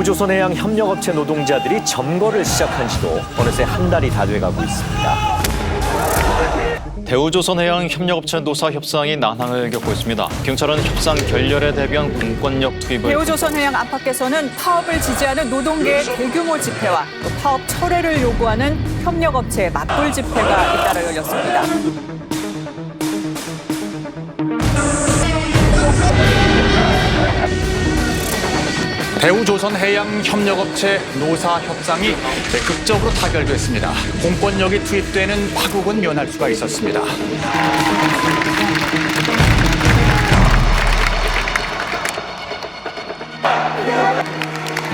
대우조선해양협력업체 노동자들이 점거를 시작한 지도 어느새 한 달이 다 돼가고 있습니다. 대우조선해양협력업체 노사 협상이 난항을 겪고 있습니다. 경찰은 협상 결렬에 대비한 공권력 투입을 대우조선해양 안팎에서는 파업을 지지하는 노동계의 대규모 집회와 또 파업 철회를 요구하는 협력업체의 맞불 집회가 잇따라 열렸습니다. 대우조선해양협력업체 노사 협상이 극적으로 타결됐습니다. 공권력이 투입되는 파국은 면할 수가 있었습니다.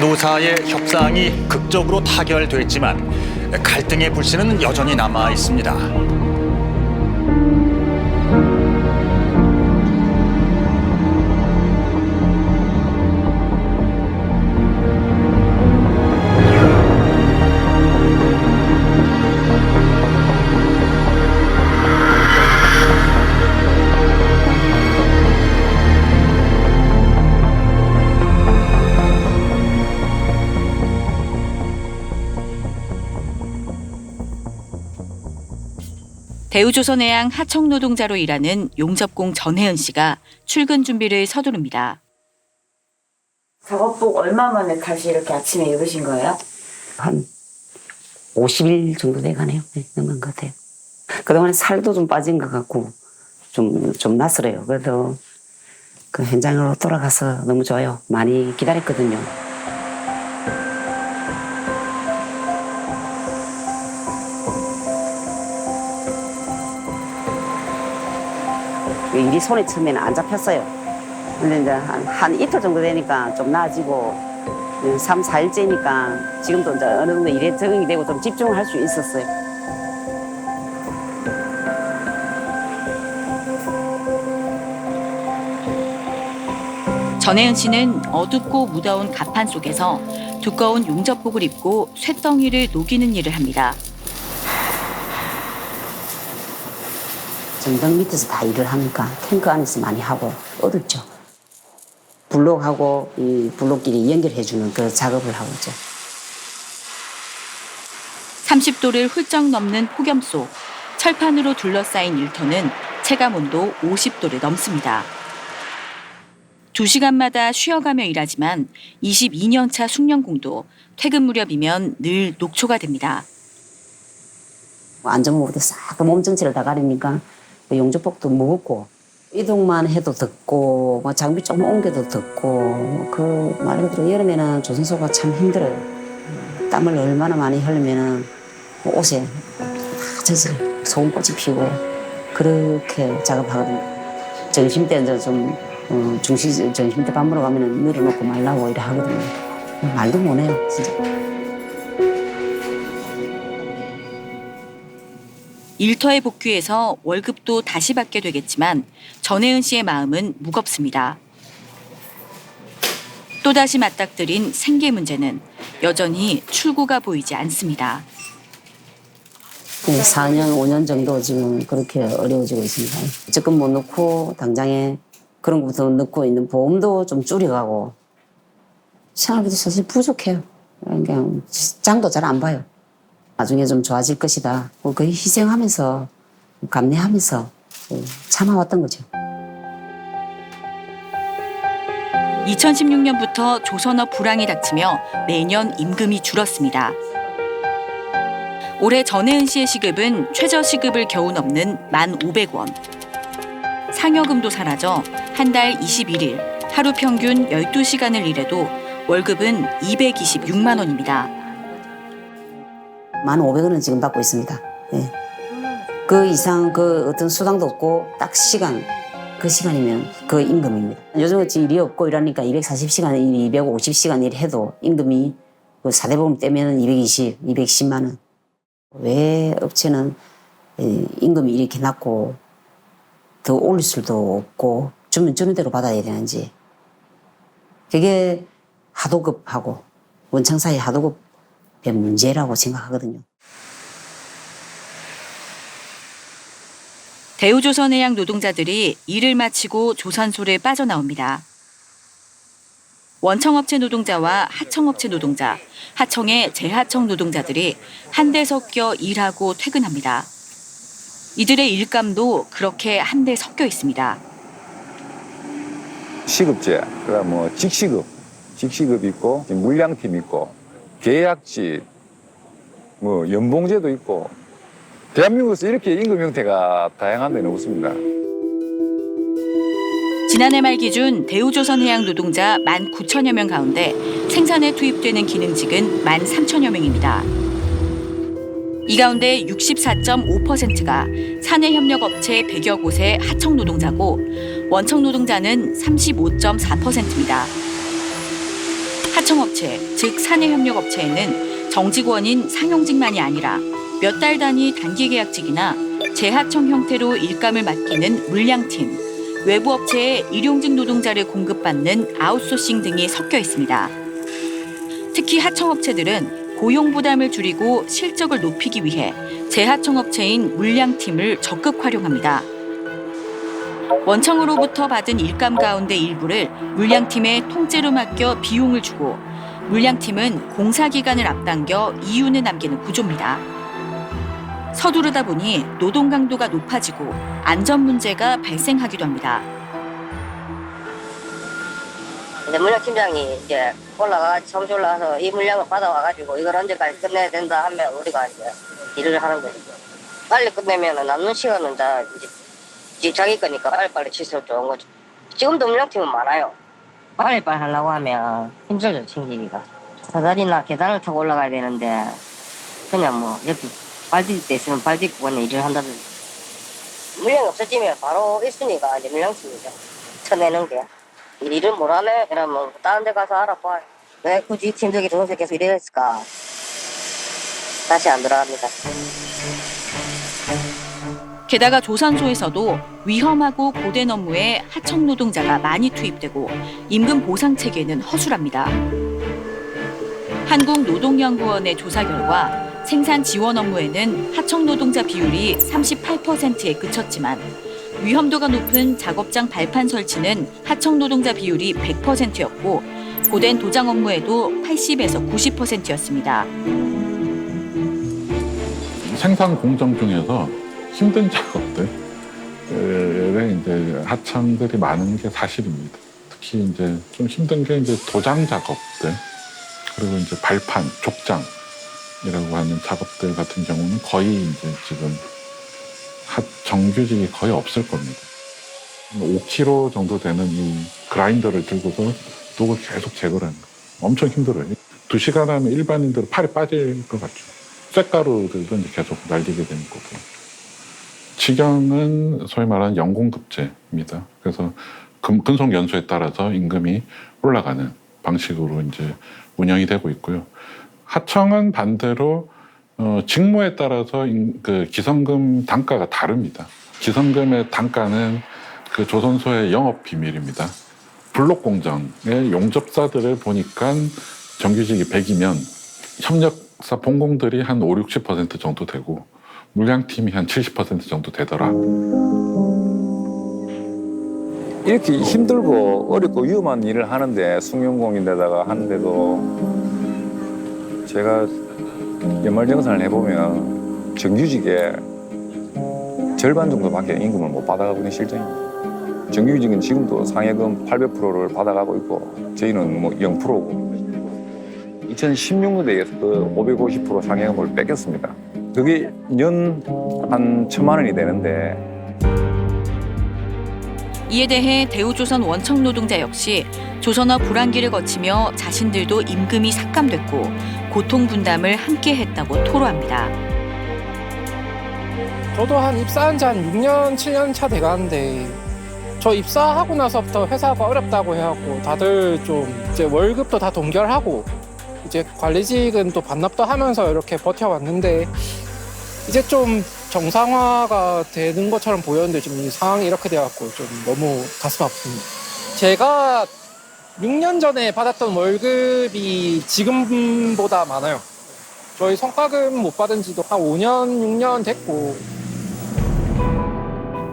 노사의 협상이 극적으로 타결됐지만 갈등의 불씨는 여전히 남아 있습니다. 대우조선해양 하청 노동자로 일하는 용접공 전혜은 씨가 출근 준비를 서두릅니다. 작업복 얼마 만에 다시 이렇게 아침에 입으신 거예요? 한 50일 정도 돼가네요. 네, 넘은 것 같아요. 그동안에 살도 좀 빠진 것 같고 좀 낯설어요. 그래도 그 현장으로 돌아가서 너무 좋아요. 많이 기다렸거든요. 일이 손에 처음에는 안 잡혔어요. 근데 이제 한 이틀 정도 되니까 좀 나아지고 3, 4일째니까 지금도 이제 어느 정도 일에 적응이 되고 좀 집중을 할 수 있었어요. 전혜은 씨는 어둡고 무더운 가판 속에서 두꺼운 용접복을 입고 쇳덩이를 녹이는 일을 합니다. 전등 밑에서 다 일을 하니까 탱크 안에서 많이 하고 어둡죠. 블록하고 이 블록끼리 연결해주는 그 작업을 하고 있죠. 30도를 훌쩍 넘는 폭염 속 철판으로 둘러싸인 일터는 체감 온도 50도를 넘습니다. 2시간마다 쉬어가며 일하지만 22년 차 숙련공도 퇴근 무렵이면 늘 녹초가 됩니다. 안전모도 싹 몸 전체를 다 가리니까 용접복도 무겁고 이동만 해도 덥고 장비 조금 옮겨도 덥고 그 말 그대로 여름에는 조선소가 참 힘들어요. 땀을 얼마나 많이 흘리면은 옷에 다 젖어요. 소금꽃이 피고 그렇게 작업하거든요. 점심때 이제 좀 점심때 밥 먹으러 가면은 늘어놓고 말라고 이래 하거든요. 말도 못해요, 진짜. 일터에 복귀해서 월급도 다시 받게 되겠지만 전혜은 씨의 마음은 무겁습니다. 또다시 맞닥뜨린 생계 문제는 여전히 출구가 보이지 않습니다. 4년, 5년 정도 지금 그렇게 어려워지고 있습니다. 적금 못 넣고 당장에 그런 것부터 넣고 있는 보험도 좀 줄여가고 생활비도 사실 부족해요. 그냥 장도 잘 안 봐요. 나중에 좀 좋아질 것이다. 거의 희생하면서 감내하면서 참아왔던 거죠. 2016년부터 조선업 불황이 닥치며 매년 임금이 줄었습니다. 올해 전혜은 씨의 시급은 최저시급을 겨우 넘는 1,500원. 상여금도 사라져 한 달 21일, 하루 평균 12시간을 일해도 월급은 226만 원입니다. 1,500원은 지금 받고 있습니다. 네. 그 이상 그 어떤 수당도 없고 딱 시간, 그 시간이면 그 임금입니다. 요즘같이 일이 없고 이러니까 240시간 일, 250시간 일 해도 임금이 그 4대 보험 떼면 220, 210만 원. 왜 업체는 임금이 이렇게 낮고 더 올릴 수도 없고 주는 대로 받아야 되는지. 그게 하도급하고 원창사의 하도급의 문제라고 생각하거든요. 대우조선해양 노동자들이 일을 마치고 조선소를 빠져나옵니다. 원청업체 노동자와 하청업체 노동자, 하청의 재하청 노동자들이 한데 섞여 일하고 퇴근합니다. 이들의 일감도 그렇게 한데 섞여 있습니다. 시급제, 그다음 뭐 직시급 있고 물량팀 있고 계약직, 뭐 연봉제도 있고 대한민국에서 이렇게 임금 형태가 다양한 데는 없습니다. 지난해 말 기준 대우조선해양 노동자 19,000여 명 가운데 생산에 투입되는 기능직은 13,000여 명입니다. 이 가운데 64.5%가 사내협력업체 100여 곳의 하청 노동자고 원청 노동자는 35.4%입니다. 하청업체, 즉 사내협력업체에는 정직원인 상용직만이 아니라 몇 달 단위 단기 계약직이나 재하청 형태로 일감을 맡기는 물량팀, 외부 업체에 일용직 노동자를 공급받는 아웃소싱 등이 섞여 있습니다. 특히 하청업체들은 고용 부담을 줄이고 실적을 높이기 위해 재하청업체인 물량팀을 적극 활용합니다. 원청으로부터 받은 일감 가운데 일부를 물량팀에 통째로 맡겨 비용을 주고 물량팀은 공사기간을 앞당겨 이윤을 남기는 구조입니다. 서두르다 보니 노동 강도가 높아지고 안전 문제가 발생하기도 합니다. 이제 물량팀장이 이제 사무실 올라가서 이 물량을 받아와가지고 이걸 언제까지 끝내야 된다 하면 우리가 이제 일을 하는 거죠. 빨리 끝내면 남는 시간은 다 이제 자기 거니까 빨리빨리 치서 좋은 거죠. 지금도 물량팀은 많아요. 빨리빨리 하려고 하면 힘들죠, 챙기기가. 사다리나 계단을 타고 올라가야 되는데 그냥 뭐 여기 발 디딜 때 있으면 발 딛고 그냥 일을 한다든지. 물량이 없어지면 바로 있으니까 이제 물량팀이죠. 쳐내는 게. 일을 못하네? 이러면 다른 데 가서 알아봐. 왜 굳이 팀들이 동영상 계속 일해야 했을까? 다시 안 들어갑니다. 게다가 조선소에서도 위험하고 고된 업무에 하청 노동자가 많이 투입되고 임금 보상 체계는 허술합니다. 한국노동연구원의 조사 결과 생산 지원 업무에는 하청 노동자 비율이 38%에 그쳤지만 위험도가 높은 작업장 발판 설치는 하청 노동자 비율이 100%였고 고된 도장 업무에도 80에서 90%였습니다. 생산 공정 중에서 힘든 작업들에 이제 하청들이 많은 게 사실입니다. 특히 이제 좀 힘든 게 이제 도장 작업들 그리고 이제 발판, 족장이라고 하는 작업들 같은 경우는 거의 이제 지금 정규직이 거의 없을 겁니다. 5kg 정도 되는 이 그라인더를 들고서 녹을 계속 제거를 하는 거예요. 엄청 힘들어요. 2시간 하면 일반인들은 팔이 빠질 것 같죠. 쇳가루들도 이제 계속 날리게 되는 거고. 직영은 소위 말하는 연공급제입니다. 그래서 근속 연수에 따라서 임금이 올라가는 방식으로 이제 운영이 되고 있고요. 하청은 반대로 직무에 따라서 그 기성금 단가가 다릅니다. 기성금의 단가는 그 조선소의 영업 비밀입니다. 블록 공정의 용접사들을 보니까 정규직이 100이면 협력사 본공들이 한 5, 60% 정도 되고 물량팀이 한 70% 정도 되더라. 이렇게 힘들고 어렵고 위험한 일을 하는데 승용공인데다가 하는데도 제가 연말정산을 해보면 정규직의 절반 정도밖에 임금을 못 받아가고 있는 실정입니다. 정규직은 지금도 상여금 800%를 받아가고 있고 저희는 뭐 0%고 2016년도에 그 550% 상여금을 뺏겼습니다. 그게 연 한 1,000만 원이 되는데 이에 대해 대우조선 원청 노동자 역시 조선업 불황기를 거치며 자신들도 임금이 삭감됐고 고통 분담을 함께 했다고 토로합니다. 저도 한 입사한 지 한 6년, 7년 차 돼가는데 저 입사하고 나서부터 회사가 어렵다고 해갖고 다들 좀 이제 월급도 다 동결하고 이제 관리직은 또 반납도 하면서 이렇게 버텨왔는데 이제 좀 정상화가 되는 것처럼 보였는데 지금 이 상황이 이렇게 돼갖고 좀 너무 가슴 아픕니다. 제가 6년 전에 받았던 월급이 지금보다 많아요. 저희 성과금 못 받은 지도 한 5년, 6년 됐고.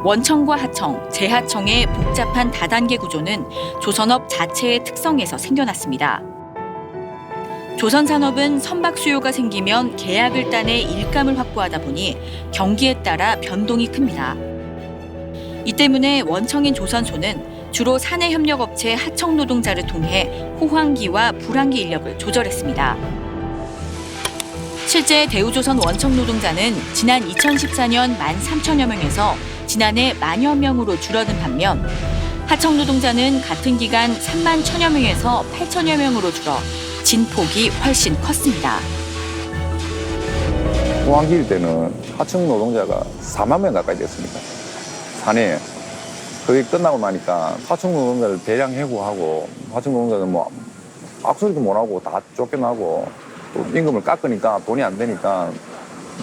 원청과 하청, 재하청의 복잡한 다단계 구조는 조선업 자체의 특성에서 생겨났습니다. 조선산업은 선박 수요가 생기면 계약을 따내 일감을 확보하다 보니 경기에 따라 변동이 큽니다. 이 때문에 원청인 조선소는 주로 사내협력업체 하청 노동자를 통해 호황기와 불황기 인력을 조절했습니다. 실제 대우조선 원청 노동자는 지난 2014년 13,000여 명에서 지난해 10,000여 명으로 줄어든 반면 하청 노동자는 같은 기간 31,000여 명에서 8,000여 명으로 줄어 진폭이 훨씬 컸습니다. 호황기일 때는 하청 노동자가 4만 명 가까이 됐습니다. 사내에. 그게 끝나고 나니까 하청 노동자를 대량 해고하고 하청 노동자는 뭐 악소리도 못하고 다 쫓겨나고 또 임금을 깎으니까 돈이 안 되니까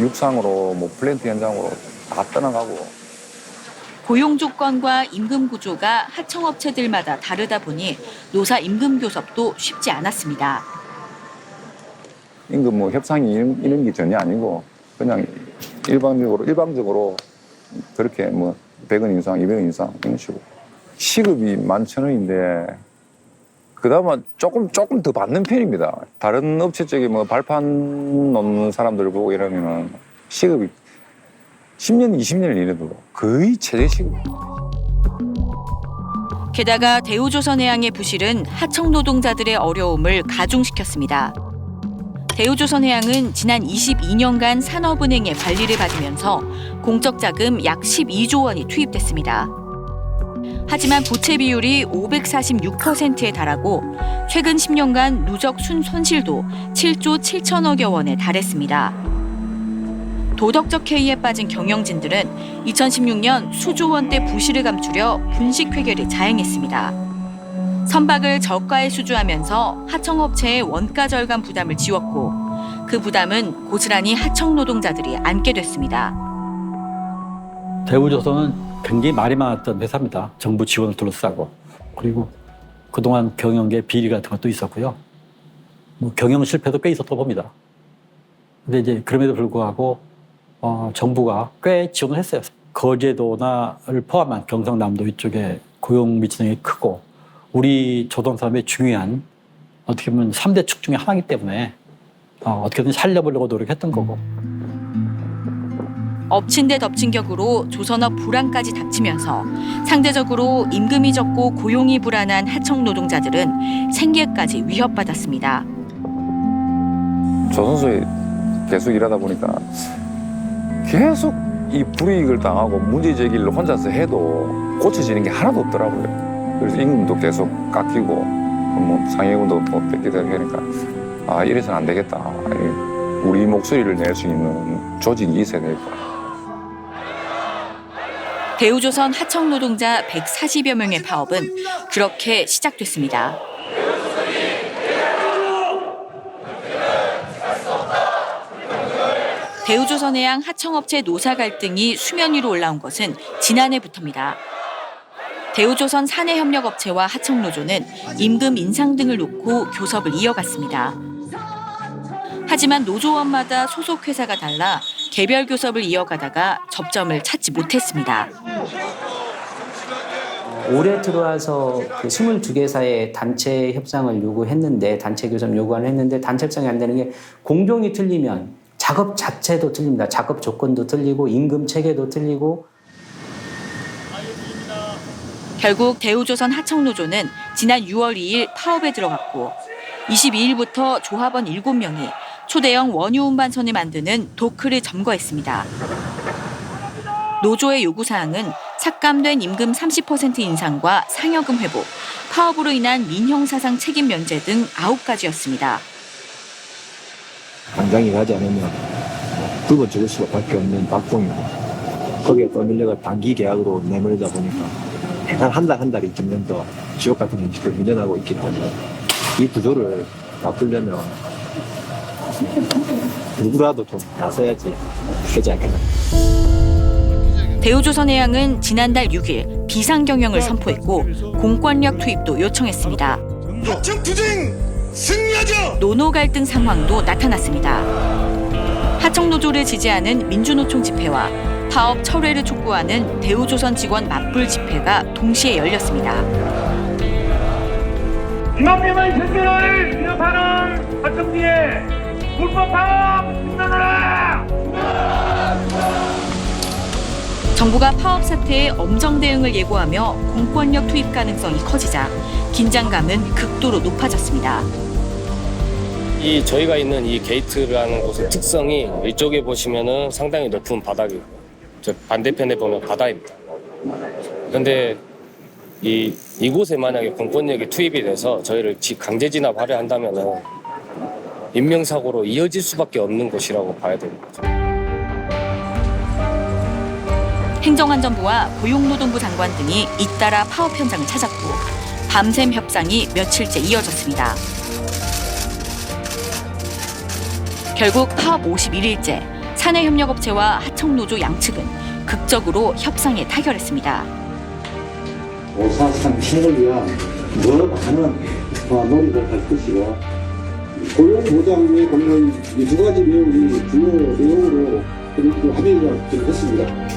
육상으로 뭐 플랜트 현장으로 다 떠나가고. 고용 조건과 임금 구조가 하청업체들마다 다르다 보니 노사 임금 교섭도 쉽지 않았습니다. 임금 뭐 협상이 이런 게 전혀 아니고 그냥 일방적으로 그렇게 뭐 100원 인상, 200원 인상 이런 식으로. 시급이 11,000원인데 그나마 조금 더 받는 편입니다. 다른 업체 쪽에 뭐 발판 놓는 사람들 보고 이러면은 시급이 10년, 20년을 일해도 거의 최대 시급입니다. 게다가 대우조선해양의 부실은 하청 노동자들의 어려움을 가중시켰습니다. 대우조선해양은 지난 22년간 산업은행의 관리를 받으면서 공적 자금 약 12조 원이 투입됐습니다. 하지만 부채 비율이 546%에 달하고 최근 10년간 누적 손실도 7조 7천억여 원에 달했습니다. 도덕적 해이에 빠진 경영진들은 2016년 수조 원대 부실을 감추려 분식 회계를 자행했습니다. 선박을 저가에 수주하면서 하청업체의 원가 절감 부담을 지웠고 그 부담은 고스란히 하청 노동자들이 안게 됐습니다. 대우조선은 굉장히 말이 많았던 회사입니다. 정부 지원을 둘러싸고. 그리고 그동안 경영계 비리 같은 것도 있었고요. 뭐 경영 실패도 꽤 있었다고 봅니다. 근데 이제 그럼에도 불구하고 정부가 꽤 지원을 했어요. 거제도나를 포함한 경상남도 이쪽에 고용 미치는 게 크고 우리 조선산업의 중요한 어떻게 보면 3대 축 중에 하나이기 때문에 어떻게든 살려보려고 노력했던 거고. 엎친 데 덮친 격으로 조선업 불황까지 닥치면서 상대적으로 임금이 적고 고용이 불안한 하청 노동자들은 생계까지 위협받았습니다. 조선소에 계속 일하다 보니까 계속 이 불이익을 당하고 문제 제기를 혼자서 해도 고쳐지는 게 하나도 없더라고요. 그래서 임금도 계속 깎이고 뭐 상여금도 뭐 뺏기게 되니까 이래서는 안 되겠다. 우리 목소리를 낼 수 있는 조직이 있어야 되겠다. 대우조선 하청 노동자 140여 명의 파업은 그렇게 시작됐습니다. 대우조선해양 하청업체 노사 갈등이 수면 위로 올라온 것은 지난해부터입니다. 대우조선 사내협력업체와 하청노조는 임금 인상 등을 놓고 교섭을 이어갔습니다. 하지만 노조원마다 소속 회사가 달라 개별 교섭을 이어가다가 접점을 찾지 못했습니다. 올해 들어와서 그 22개사의 단체 협상을 요구했는데 단체 교섭 요구를 했는데 단체 협상이 안 되는 게 공종이 틀리면 작업 자체도 틀립니다. 작업 조건도 틀리고 임금 체계도 틀리고. 결국 대우조선 하청노조는 지난 6월 2일 파업에 들어갔고 22일부터 조합원 7명이 초대형 원유 운반선을 만드는 도크를 점거했습니다. 노조의 요구사항은 삭감된 임금 30% 인상과 상여금 회복, 파업으로 인한 민형사상 책임 면제 등 9가지였습니다. 당장 일하지 않으면 굵어 죽을 수밖에 없는 박봉이고 거기에 또 밀려가 단기 계약으로 내몰다 보니까 매달 한 달이 지면 더 지옥 같은 현실을 밀려나고 있기 때문에 이 구조를 바꾸려면 누구라도 좀 나서야지 되지 않겠나. 대우조선해양은 지난달 6일 비상경영을 선포했고 공권력 투입도 요청했습니다. 하청투쟁 승리하자! 노노 갈등 상황도 나타났습니다. 하청노조를 지지하는 민주노총 집회와 파업 철회를 촉구하는 대우조선 직원 맞불 집회가 동시에 열렸습니다. 2만 명의 생계를 위협하는 하청지에 불법 파업 중단하라! 정부가 파업 사태에 엄정 대응을 예고하며 공권력 투입 가능성이 커지자 긴장감은 극도로 높아졌습니다. 이 저희가 있는 이 게이트라는 곳의 특성이 이쪽에 보시면은 상당히 높은 바닥이고 저 반대편에 보면 바다입니다. 그런데 이곳에 만약에 공권력이 투입이 돼서 저희를 강제 진압하려 한다면은 인명사고로 이어질 수밖에 없는 곳이라고 봐야 되는 거죠. 행정안전부와 고용노동부 장관 등이 잇따라 파업 현장을 찾았고 밤샘 협상이 며칠째 이어졌습니다. 결국 파업 51일째 사내협력업체와 하청노조 양측은 극적으로 협상에 타결했습니다. 543 실현을 위한 더 많은 노력을 할 것이고 고용보장의 공론 이 두 가지 내용이 주요 내용으로 합의가 됐습니다.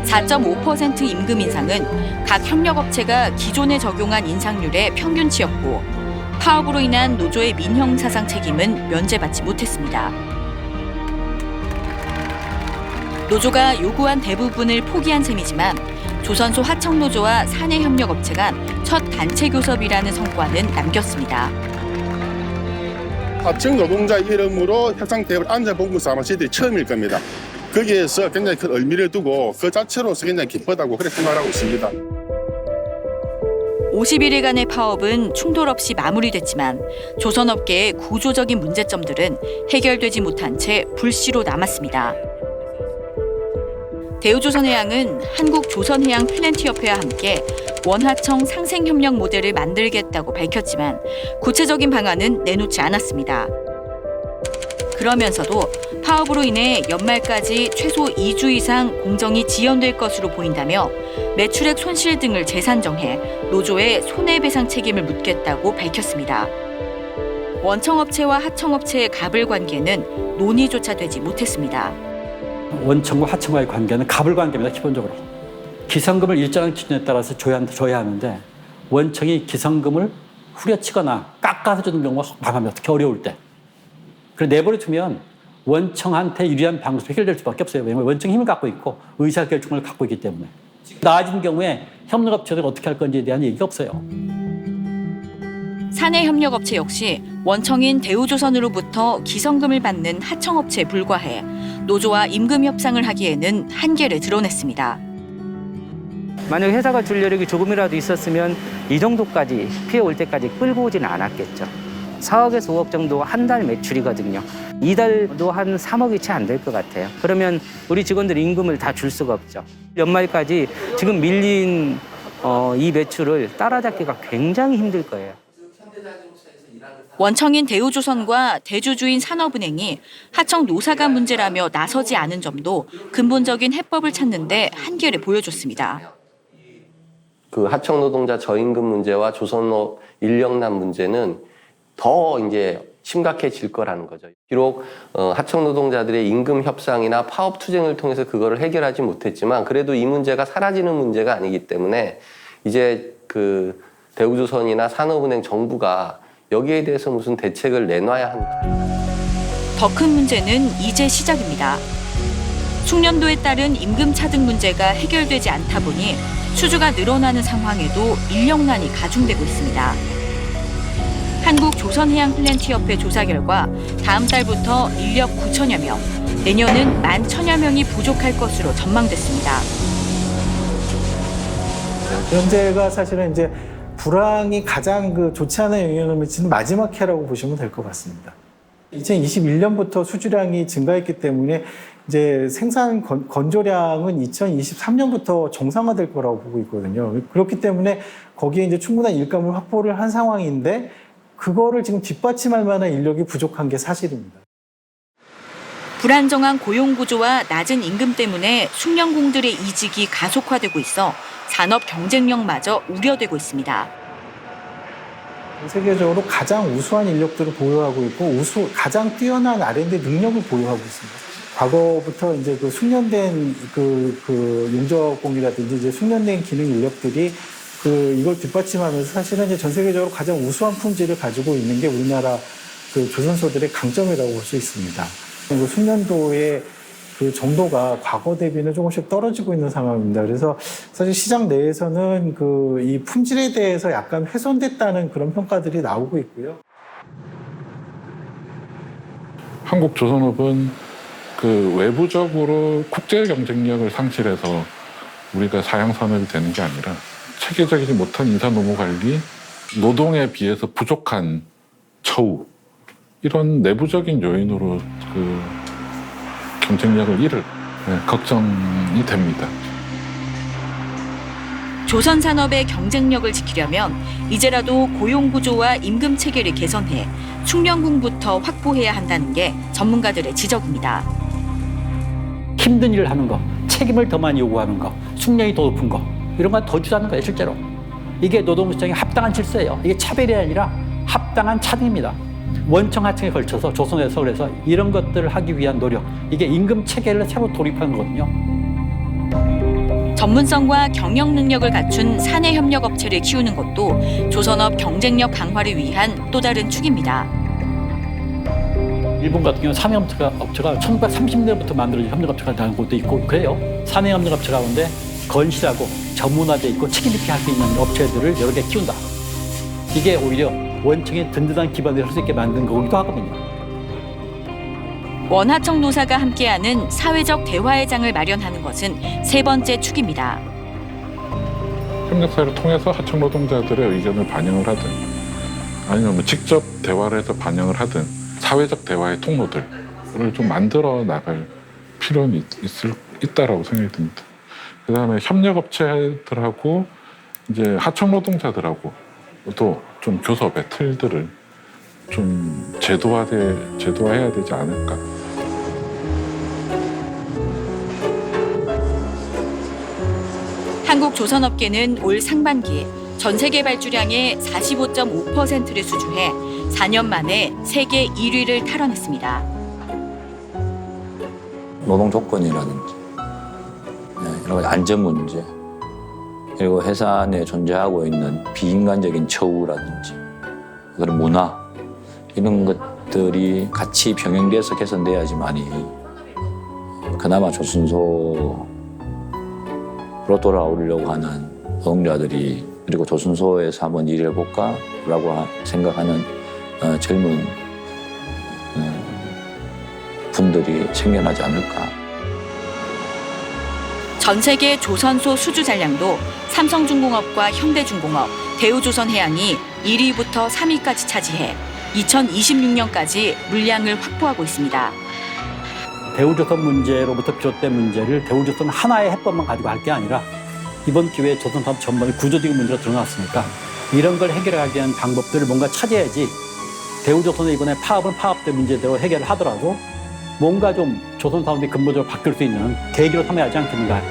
4.5% 임금 인상은 각 협력업체가 기존에 적용한 인상률의 평균치였고 파업으로 인한 노조의 민형사상 책임은 면제받지 못했습니다. 노조가 요구한 대부분을 포기한 셈이지만 조선소 하청노조와 사내협력업체 간 첫 단체 교섭이라는 성과는 남겼습니다. 하청 노동자 이름으로 협상 테이블 앉아본것은 아마 저희들이 처음일 겁니다. 거기에서 굉장히 큰 의미를 두고 그 자체로서 굉장히 기쁘다고 그렇게 생각하고 있습니다. 51일간의 파업은 충돌 없이 마무리됐지만 조선업계의 구조적인 문제점들은 해결되지 못한 채 불씨로 남았습니다. 대우조선해양은 한국조선해양플랜트협회와 함께 원하청 상생협력 모델을 만들겠다고 밝혔지만 구체적인 방안은 내놓지 않았습니다. 그러면서도 파업으로 인해 연말까지 최소 2주 이상 공정이 지연될 것으로 보인다며 매출액 손실 등을 재산정해 노조에 손해배상 책임을 묻겠다고 밝혔습니다. 원청업체와 하청업체의 갑을 관계는 논의조차 되지 못했습니다. 원청과 하청과의 관계는 갑을 관계입니다. 기본적으로. 기성금을 일정한 기준에 따라서 줘야 하는데 원청이 기성금을 후려치거나 깎아서 주는 경우가 많습니다. 특히 어려울 때. 그래서 내버려 두면 원청한테 유리한 방식으로 해결될 수밖에 없어요. 왜냐하면 원청이 힘을 갖고 있고 의사결정을 갖고 있기 때문에. 나아진 경우에 협력업체들이 어떻게 할 건지에 대한 얘기가 없어요. 사내협력업체 역시 원청인 대우조선으로부터 기성금을 받는 하청업체에 불과해 노조와 임금 협상을 하기에는 한계를 드러냈습니다. 만약 회사가 줄 여력이 조금이라도 있었으면 이 정도까지 피해 올 때까지 끌고 오지는 않았겠죠. 4억에서 5억 정도 한 달 매출이거든요. 이달도 한 3억이 채 안 될 것 같아요. 그러면 우리 직원들 임금을 다 줄 수가 없죠. 연말까지 지금 밀린 이 매출을 따라잡기가 굉장히 힘들 거예요. 원청인 대우조선과 대주주인 산업은행이 하청 노사간 문제라며 나서지 않은 점도 근본적인 해법을 찾는 데 한계를 보여줬습니다. 그 하청 노동자 저임금 문제와 조선업 인력난 문제는 더 이제 심각해질 거라는 거죠. 비록 하청 노동자들의 임금 협상이나 파업 투쟁을 통해서 그거를 해결하지 못했지만 그래도 이 문제가 사라지는 문제가 아니기 때문에 이제 그 대우조선이나 산업은행 정부가 여기에 대해서 무슨 대책을 내놔야 한다. 더 큰 문제는 이제 시작입니다. 숙련도에 따른 임금 차등 문제가 해결되지 않다 보니 수주가 늘어나는 상황에도 인력난이 가중되고 있습니다. 한국조선해양플랜트협회 조사 결과 다음 달부터 인력 9천여 명, 내년은 11,000여 명이 부족할 것으로 전망됐습니다. 현재가 사실은 이제 불황이 가장 좋지 않은 영향을 미치는 마지막 해라고 보시면 될 것 같습니다. 2021년부터 수주량이 증가했기 때문에 이제 생산 건조량은 2023년부터 정상화될 거라고 보고 있거든요. 그렇기 때문에 거기에 이제 충분한 일감을 확보를 한 상황인데 그거를 지금 뒷받침할 만한 인력이 부족한 게 사실입니다. 불안정한 고용구조와 낮은 임금 때문에 숙련공들의 이직이 가속화되고 있어 산업 경쟁력마저 우려되고 있습니다. 세계적으로 가장 우수한 인력들을 보유하고 있고 가장 뛰어난 R&D 능력을 보유하고 있습니다. 과거부터 이제 그 숙련된 그 용접공이라든지 이제 숙련된 기능 인력들이 이걸 뒷받침하면서 사실은 이제 전 세계적으로 가장 우수한 품질을 가지고 있는 게 우리나라 그 조선소들의 강점이라고 볼 수 있습니다. 그 숙련도의 그 정도가 과거 대비는 조금씩 떨어지고 있는 상황입니다. 그래서 사실 시장 내에서는 이 품질에 대해서 약간 훼손됐다는 그런 평가들이 나오고 있고요. 한국 조선업은 그 외부적으로 국제 경쟁력을 상실해서 우리가 사양 산업이 되는 게 아니라 체계적이지 못한 인사 노무 관리, 노동에 비해서 부족한 처우 이런 내부적인 요인으로 그 경쟁력을 잃을 걱정이 됩니다. 조선 산업의 경쟁력을 지키려면 이제라도 고용 구조와 임금 체계를 개선해 숙련군부터 확보해야 한다는 게 전문가들의 지적입니다. 힘든 일을 하는 거, 책임을 더 많이 요구하는 거, 숙련이 더 높은 거 이런 건 더 주자는 거예요, 실제로. 이게 노동시장의 합당한 질서예요. 이게 차별이 아니라 합당한 차등입니다. 원청 하청에 걸쳐서 조선에서 그래서 이런 것들을 하기 위한 노력, 이게 임금 체계를 새로 도입하는 거거든요. 전문성과 경영 능력을 갖춘 사내 협력 업체를 키우는 것도 조선업 경쟁력 강화를 위한 또 다른 축입니다. 일본 같은 경우는 사내 협력업체가 1930년부터 만들어진 협력업체가 나온 곳도 있고 그래요. 사내 협력업체 가운데 건실하고 전문화돼 있고 책임 있게 할 수 있는 업체들을 여러 개 키운다. 이게 오히려 원청의 든든한 기반을 할 수 있게 만든 거기도 하거든요. 원하청 노사가 함께하는 사회적 대화의 장을 마련하는 것은 세 번째 축입니다. 협력사를 통해서 하청 노동자들의 의견을 반영을 하든 아니면 뭐 직접 대화를 해서 반영을 하든 사회적 대화의 통로들을 좀 만들어 나갈 필요는 있다라고 생각이 듭니다. 그다음에 협력업체들하고 이제 하청 노동자들하고 또 좀 교섭의 틀들을 좀 제도화해야 되지 않을까. 한국 조선업계는 올 상반기 전 세계 발주량의 45.5%를 수주해 4년 만에 세계 1위를 탈환했습니다. 노동 조건이라든지 여러 가지 안전 문제 그리고 회사 내에 존재하고 있는 비인간적인 처우라든지 그런 문화 이런 것들이 같이 병행돼서 개선돼야지만이 그나마 조선소로 돌아오려고 하는 노동자들이 그리고 조선소에서 한번 일해볼까라고 생각하는 젊은 분들이 생겨나지 않을까. 전 세계 조선소 수주 잔량도 삼성중공업과 현대중공업, 대우조선해양이 1위부터 3위까지 차지해 2026년까지 물량을 확보하고 있습니다. 대우조선 문제로부터 비롯된 문제를 대우조선 하나의 해법만 가지고 할 게 아니라 이번 기회에 조선사업 전반의 구조적인 문제가 드러났으니까 이런 걸 해결하기 위한 방법들을 뭔가 찾아야지 대우조선의 이번에 파업은 파업된 문제대로 해결을 하더라도 뭔가 좀 조선사업이 근본적으로 바뀔 수 있는 계기로 삼아야 하지 않겠는가.